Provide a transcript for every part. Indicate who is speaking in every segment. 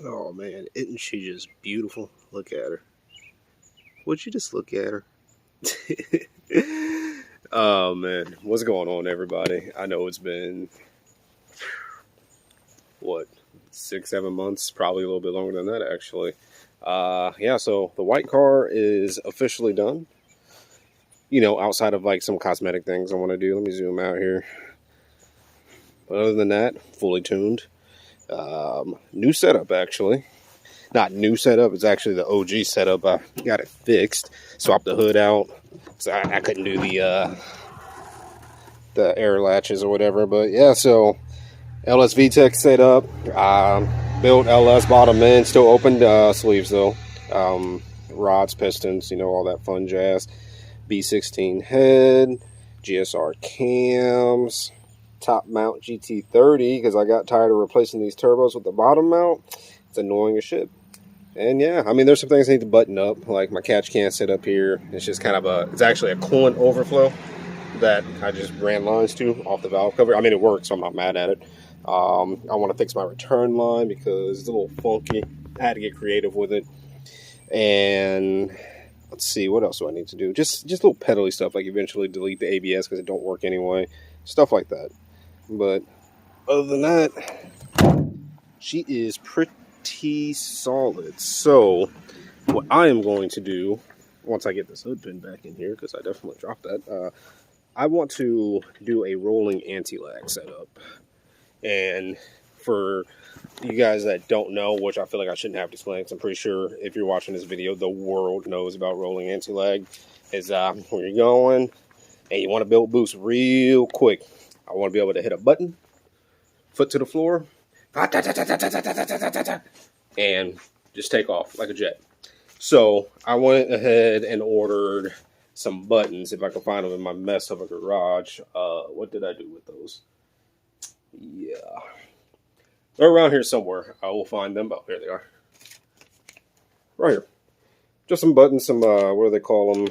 Speaker 1: Oh man, isn't she just beautiful? Look at her. Would you just look at her? Oh man, what's going on, everybody? I know it's been what 6, 7 months, probably a little bit longer than that actually. Yeah, so the white car is officially done. You know, outside of like some cosmetic things I want to do. Let me zoom out here. But other than that, fully tuned. New setup actually. Not new setup. It's actually the OG setup. I got it fixed. Swapped the hood out. So I couldn't do the air latches or whatever. But yeah, so LS Tech setup. Built LS bottom end. Still open sleeves though. Rods, pistons, all that fun jazz. B16 head. GSR cams. Top mount GT30 because I got tired of replacing these turbos with the bottom mount. It's annoying as shit. And yeah, I mean, there's some things I need to button up, like my catch can sit up here. It's just kind of it's actually a coolant overflow that I just ran lines to off the valve cover. I mean, it works, so I'm not mad at it. I want to fix my return line because it's a little funky. I had to get creative with it. And let's see, what else do I need to do? Just little pedally stuff, like eventually delete the ABS because it don't work anyway. Stuff like that. But other than that, she is pretty solid. So what I am going to do, once I get this hood pin back in here, because I definitely dropped that, I want to do a rolling anti-lag setup. And for you guys that don't know, which I feel like I shouldn't have to explain, because I'm pretty sure if you're watching this video, the world knows about rolling anti-lag, is when you're going and you want to build boost real quick. I want to be able to hit a button, foot to the floor, and just take off like a jet. So I went ahead and ordered some buttons, if I can find them in my mess of a garage. What did I do with those? Yeah. They're around here somewhere. I will find them. Oh, here they are. Right here. Just some buttons, some, what do they call them?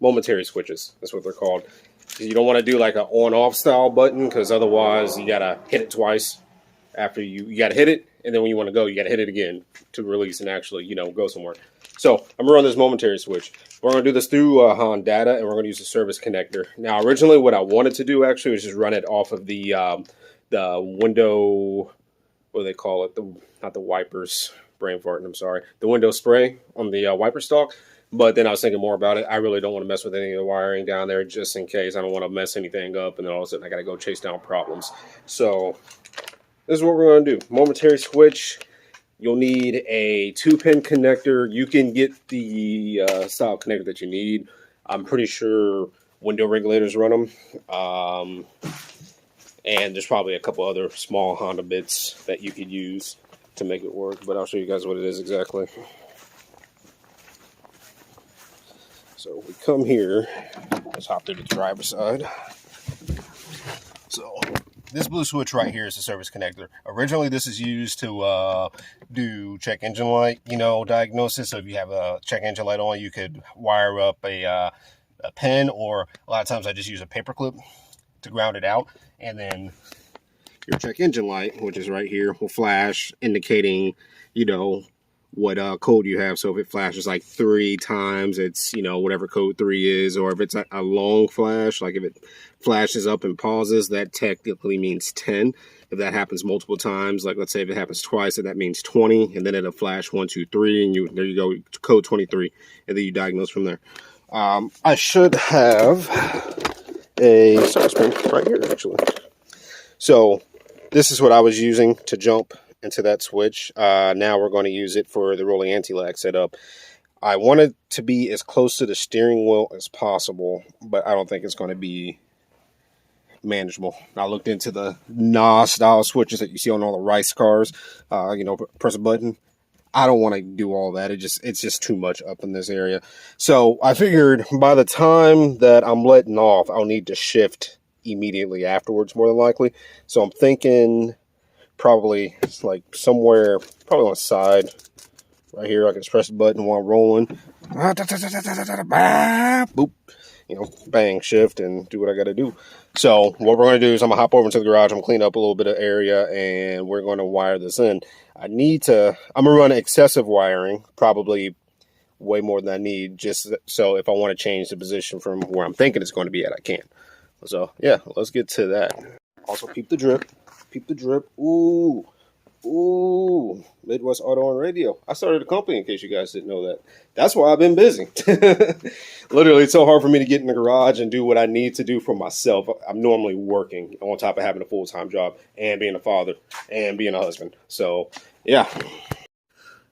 Speaker 1: Momentary switches. That's what they're called. You don't want to do like an on-off style button because otherwise you got to hit it twice. After you got to hit it, and then when you want to go, you got to hit it again to release and actually, go somewhere. So I'm going to run this momentary switch. We're going to do this through Hondata, and we're going to use the service connector. Now, originally what I wanted to do actually was just run it off of the window, what do they call it? Not the wipers, brain farting, I'm sorry. The window spray on the wiper stalk. But then I was thinking more about it. I really don't want to mess with any of the wiring down there just in case. I don't want to mess anything up, and then all of a sudden I got to go chase down problems. So this is what we're going to do. Momentary switch. You'll need a 2-pin connector. You can get the style connector that you need. I'm pretty sure window regulators run them. And there's probably a couple other small Honda bits that you could use to make it work. But I'll show you guys what it is exactly. So we come here. Let's hop to the driver's side. So this blue switch right here is the service connector. Originally, this is used to do check engine light, diagnosis. So if you have a check engine light on, you could wire up a pen, or a lot of times I just use a paper clip to ground it out. And then your check engine light, which is right here, will flash, indicating, what code you have. So if it flashes like 3 times, it's, whatever code 3 is. Or if it's a long flash, like if it flashes up and pauses, that technically means 10. If that happens multiple times, like let's say if it happens twice, then that means 20. And then it'll flash 1, 2, 3, and there you go, code 23. And then you diagnose from there. I should have a service pin right here, actually. So this is what I was using to jump into that switch. Now we're going to use it for the rolling anti-lag setup. I want it to be as close to the steering wheel as possible, but I don't think it's going to be manageable. I looked into the NOS style switches that you see on all the Rice cars. Press a button. I don't want to do all that. It's just too much up in this area. So I figured by the time that I'm letting off, I'll need to shift immediately afterwards, more than likely. So I'm thinking probably like somewhere, probably on the side right here. I can just press the button while I'm rolling. Boop. you know, bang, shift, and do what I got to do. So what we're going to do is I'm going to hop over into the garage. I'm going to clean up a little bit of area, and we're going to wire this in. I'm going to run excessive wiring, probably way more than I need, just so if I want to change the position from where I'm thinking it's going to be at, I can. So yeah, let's get to that. Also, peep the drip. Peep the drip. Ooh. Ooh. Midwest Auto and Radio. I started a company, in case you guys didn't know that. That's why I've been busy. Literally, it's so hard for me to get in the garage and do what I need to do for myself. I'm normally working on top of having a full-time job and being a father and being a husband. So, yeah.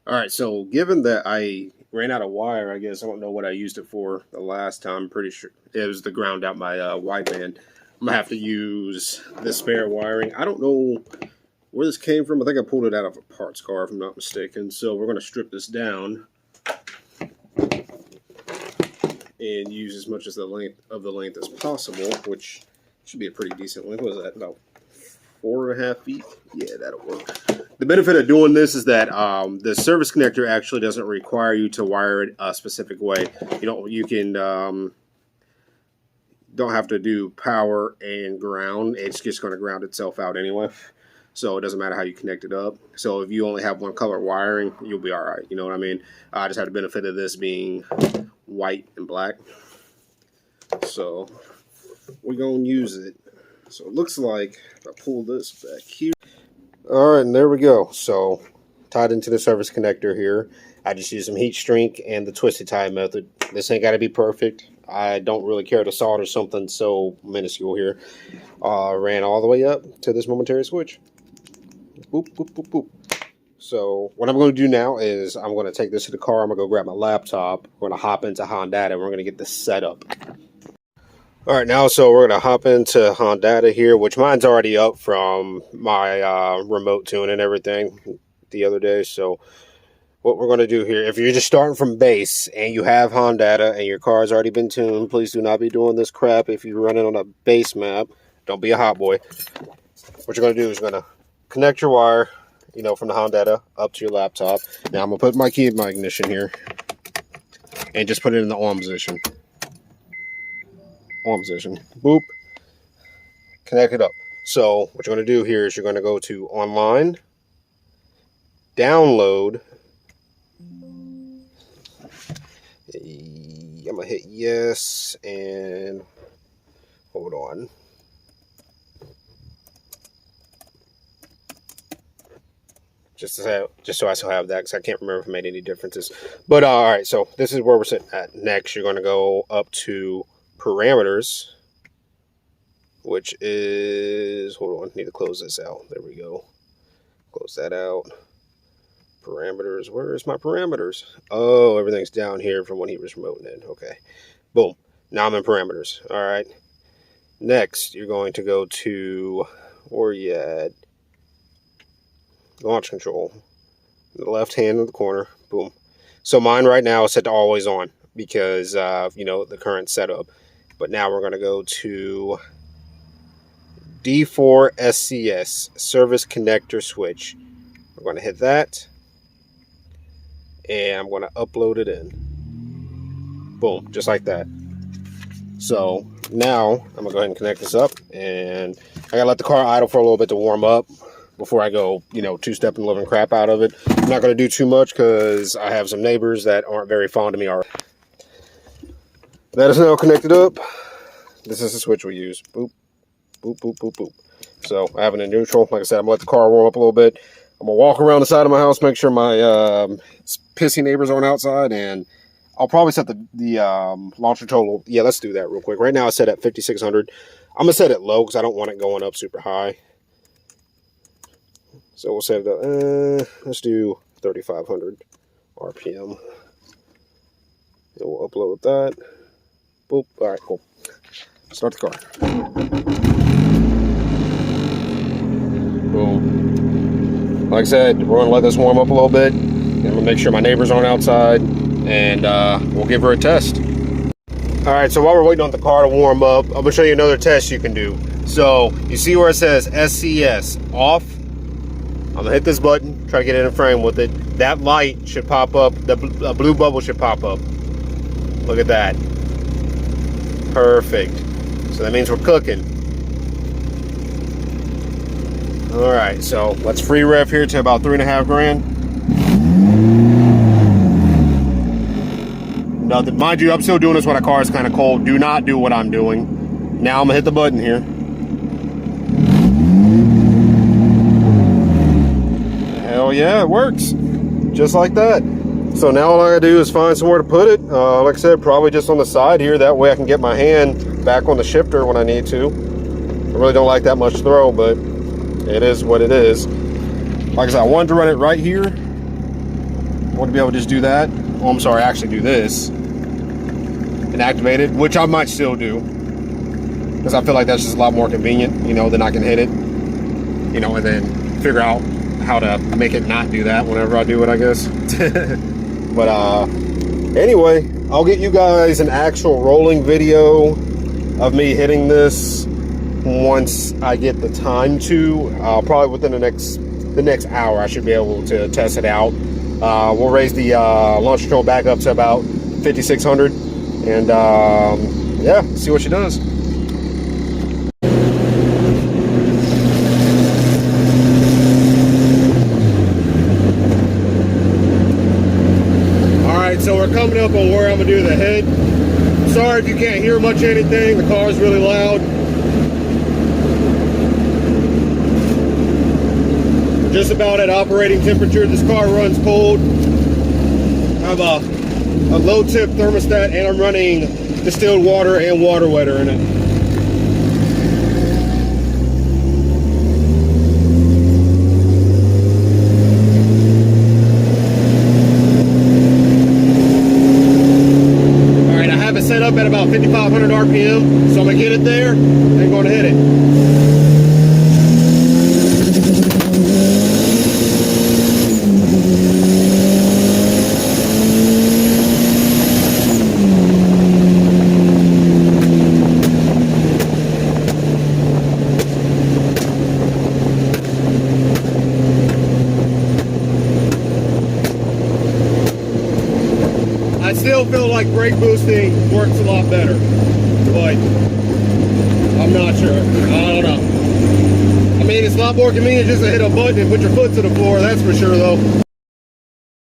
Speaker 1: All right, so given that I ran out of wire, I guess I don't know what I used it for the last time. I'm pretty sure it was to ground out my wideband. I'm going to have to use the spare wiring. I don't know where this came from. I think I pulled it out of a parts car, if I'm not mistaken. So we're going to strip this down and use as much as the length as possible, which should be a pretty decent length. What is that, about 4.5 feet? Yeah, that'll work. The benefit of doing this is that the service connector actually doesn't require you to wire it a specific way. You can don't have to do power and ground. It's just going to ground itself out anyway. So it doesn't matter how you connect it up. So if you only have one color wiring, you'll be all right. You know what I mean? I just had the benefit of this being white and black. So we're going to use it. So it looks like if I pull this back here. All right, and there we go. So tied into the service connector here. I just used some heat shrink and the twisted tie method. This ain't got to be perfect. I don't really care to solder something so minuscule here. Ran all the way up to this momentary switch. Boop, boop, boop, boop. So what I'm going to do now is I'm going to take this to the car. I'm going to go grab my laptop. We're going to hop into Hondata and we're going to get this set up. All right, now so we're going to hop into Hondata here, which mine's already up from my remote tune and everything the other day. So what we're going to do here, if you're just starting from base and you have Hondata and your car's already been tuned, please do not be doing this crap. If you're running on a base map, don't be a hot boy. What you're going to do is you're going to connect your wire, from the Hondata up to your laptop. Now I'm going to put my key in my ignition here and just put it in the on position. On position. Boop. Connect it up. So what you're going to do here is you're going to go to online, download. I'm going to hit yes and hold on. Just so I still have that, because I can't remember if it made any differences. But all right, so this is where we're sitting at. Next, you're going to go up to parameters, which is, hold on, I need to close this out. There we go. Close that out. Parameters, where's my parameters? Oh, everything's down here from when he was remoting in. Okay, boom. Now I'm in parameters. All right. Next, you're going to go to, where you at? Launch control. The left hand in the corner. Boom. So mine right now is set to always on because the current setup. But now we're going to go to D4 SCS, service connector switch. We're going to hit that. And I'm going to upload it in. Boom, just like that. So now I'm going to go ahead and connect this up. And I got to let the car idle for a little bit to warm up before I go, two-step and living crap out of it. I'm not going to do too much because I have some neighbors that aren't very fond of me already. That is now connected up. This is the switch we use. Boop, boop, boop, boop, boop. So I have it in neutral. Like I said, I'm going to let the car warm up a little bit. I'm going to walk around the side of my house, make sure my pissy neighbors aren't outside, and I'll probably set the launcher total. Yeah, let's do that real quick. Right now I set at 5,600. I'm going to set it low because I don't want it going up super high. So we'll set it up, let's do 3,500 RPM. And we'll upload that. Boop. All right, cool. Start the car. Boom. Like I said, we're going to let this warm up a little bit. And we'll make sure my neighbors aren't outside. And we'll give her a test. All right, so while we're waiting on the car to warm up, I'm going to show you another test you can do. So you see where it says SCS off? I'm going to hit this button, try to get it in frame with it. That light should pop up. The blue bubble should pop up. Look at that. Perfect. So that means we're cooking. All right, so let's free rev here to about 3.5 grand. Nothing. Mind you, I'm still doing this when a car is kind of cold. Do not do what I'm doing. Now I'm gonna hit the button here. Hell yeah, it works. Just like that. So now all I gotta do is find somewhere to put it. Like I said, probably just on the side here. That way I can get my hand back on the shifter when I need to. I really don't like that much throw, but it is what it is. Like I said, I wanted to run it right here. I want to be able to just do that. Oh, I'm sorry, actually do this and activate it, which I might still do, because I feel like that's just a lot more convenient, you know, then I can hit it, you know, and then figure out how to make it not do that whenever I do it, I guess. But anyway, I'll get you guys an actual rolling video of me hitting this once I get the time to. Probably within the next hour I should be able to test it out. We'll raise the launch control back up to about 5,600 and yeah, see what she does. Alright, so we're coming up on where I'm gonna do the head. Sorry if you can't hear much of anything, the car's really loud. Just about at operating temperature. This car runs cold. I have a low tip thermostat and I'm running distilled water and water wetter in it. Alright, I have it set up at about 5,500 RPM, so I'm gonna get it there and going to hit it. I still feel like brake boosting works a lot better, but I'm not sure. I don't know. I mean, it's a lot more convenient just to hit a button and put your foot to the floor, that's for sure though.